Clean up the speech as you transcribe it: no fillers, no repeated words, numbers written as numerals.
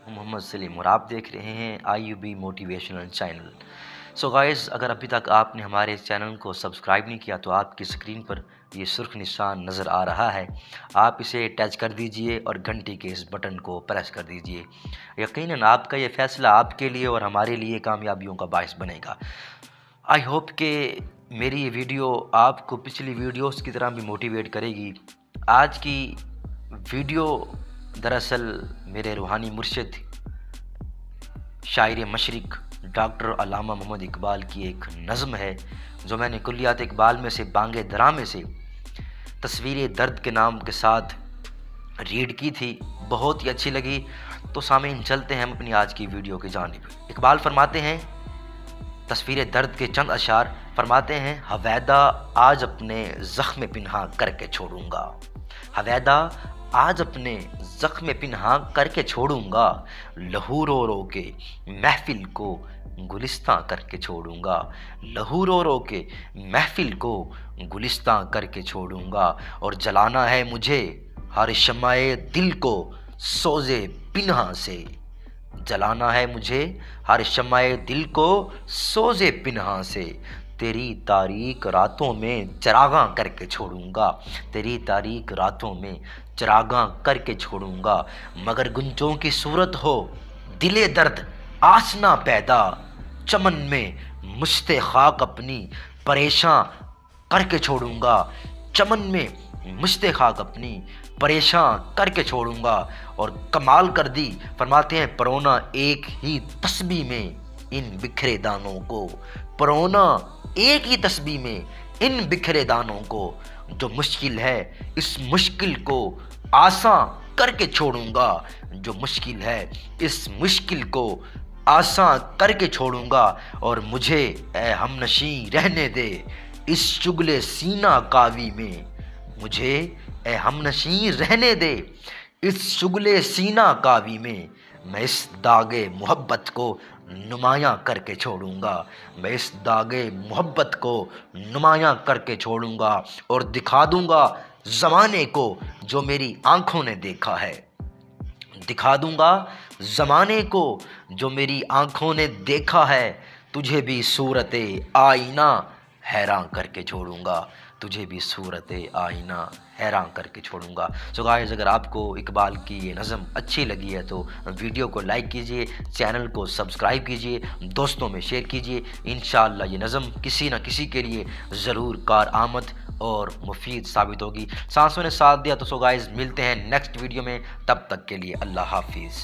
محمد سلیم اور آپ دیکھ رہے ہیں IUB motivational channel. So guys, اگر ابھی تک آپ نے ہمارے چینل کو سبسکرائب نہیں کیا تو آپ کی اسکرین پر یہ سرخ نشان نظر آ رہا ہے، آپ اسے ٹچ کر دیجئے اور گھنٹی کے اس بٹن کو پریس کر دیجئے۔ یقیناً آپ کا یہ فیصلہ آپ کے لیے اور ہمارے لیے کامیابیوں کا باعث بنے گا۔ آئی ہوپ کہ میری یہ ویڈیو آپ کو پچھلی ویڈیوز کی طرح بھی موٹیویٹ کرے گی۔ آج کی ویڈیو دراصل میرے روحانی مرشد شاعر مشرق ڈاکٹر علامہ محمد اقبال کی ایک نظم ہے جو میں نے کلیات اقبال میں سے بانگ درا میں سے تصویر درد کے نام کے ساتھ ریڈ کی تھی، بہت ہی اچھی لگی۔ تو سامعین، چلتے ہیں ہم اپنی آج کی ویڈیو کی جانب۔ اقبال فرماتے ہیں، تصویر درد کے چند اشعار فرماتے ہیں: ہویدا آج اپنے زخم پنہاں کر کے چھوڑوں گا، ہویدا آج اپنے زخم پنہاں کر کے چھوڑوں گا، لہو رو رو کے محفل کو گلستاں کر کے چھوڑوں گا، لہو رو رو کے محفل کو گلستاں کر کے چھوڑوں گا، اور جلانا ہے مجھے ہر شمع دل کو سوزے پنہاں سے، جلانا ہے مجھے ہر شمع دل کو سوزے پنہاں سے، تیری تاریک راتوں میں چراغاں کر کے چھوڑوں گا، تیری تاریک راتوں میں چراغاں کر کے چھوڑوں گا، مگر گنجوں کی صورت ہو دل درد آشنا پیدا، چمن میں مشت خاک اپنی پریشاں کر کے چھوڑوں گا، چمن میں مشت خاک اپنی پریشاں کر کے چھوڑوں گا، اور کمال کر دی فرماتے ہیں پرونا ایک ہی تسبیح میں ان بکھرے دانوں کو، پرونا ایک ہی تسبیح میں ان بکھرے دانوں کو، جو مشکل ہے اس مشکل کو آساں کر کے چھوڑوں گا، جو مشکل ہے اس مشکل کو آساں کر کے چھوڑوں گا، اور مجھے اے ہمنشیں رہنے دے اس شغل سینہ کاوی میں، مجھے اے ہمنشیں رہنے دے اس شغل سینہ کاوی میں، میں اس داغ محبت کو نمایاں کر کے چھوڑوں گا، میں اس داغ محبت کو نمایاں کر کے چھوڑوں گا، اور دکھا دوں گا زمانے کو جو میری آنکھوں نے دیکھا ہے، دکھا دوں گا زمانے کو جو میری آنکھوں نے دیکھا ہے، تجھے بھی صورت آئینہ حیراں کر کے چھوڑوں گا، تجھے بھی صورت آئینہ حیراں کر کے چھوڑوں گا۔ سو گائز، اگر آپ کو اقبال کی یہ نظم اچھی لگی ہے تو ویڈیو کو لائک کیجئے، چینل کو سبسکرائب کیجئے، دوستوں میں شیئر کیجئے۔ انشاءاللہ یہ نظم کسی نہ کسی کے لیے ضرور کارآمد اور مفید ثابت ہوگی۔ سانسوں نے ساتھ دیا تو سو گائز، ملتے ہیں نیکسٹ ویڈیو میں، تب تک کے لیے اللہ حافظ۔